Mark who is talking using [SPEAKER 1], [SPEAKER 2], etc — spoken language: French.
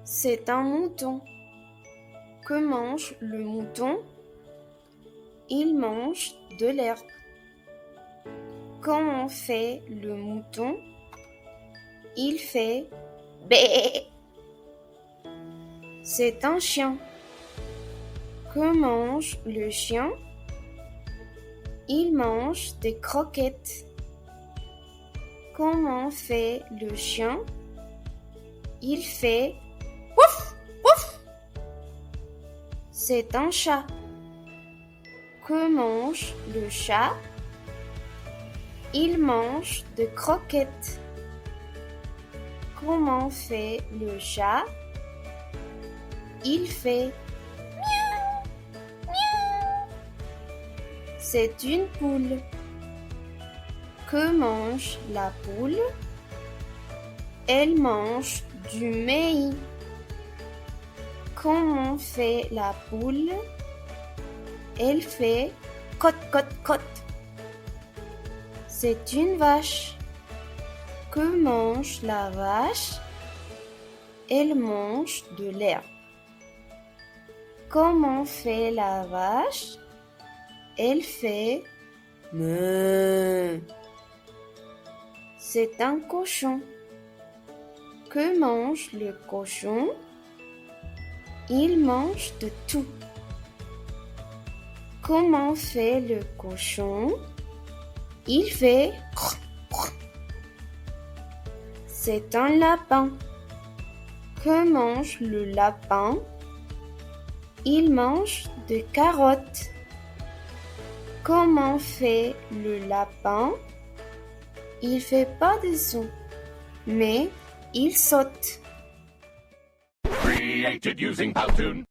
[SPEAKER 1] C'est un mouton. Que mange le mouton? Il mange de l'herbe. Comment fait le mouton? Il fait bé. C'est un chien. Que mange le chien? Il mange des croquettes. Comment fait le chien? Il fait ouf, ouf. C'est un chat. Que mange le chat? Il mange des croquettes. Comment fait le chat? Il fait miaou, miaou. C'est une poule. Que mange la poule? Elle mange du maïs. Comment fait la poule? Elle fait cote, cote, cote. C'est une vache. Que mange la vache? Elle mange de l'herbe. Comment fait la vache? Elle fait meuh. C'est un cochon. Que mange le cochon? Il mange de tout. Comment fait le cochon? Il fait crrr, crrr. C'est un lapin. Que mange le lapin? Il mange des carottes. Comment fait le lapin? Il fait pas de son, mais il saute.
[SPEAKER 2] Created using Powtoon.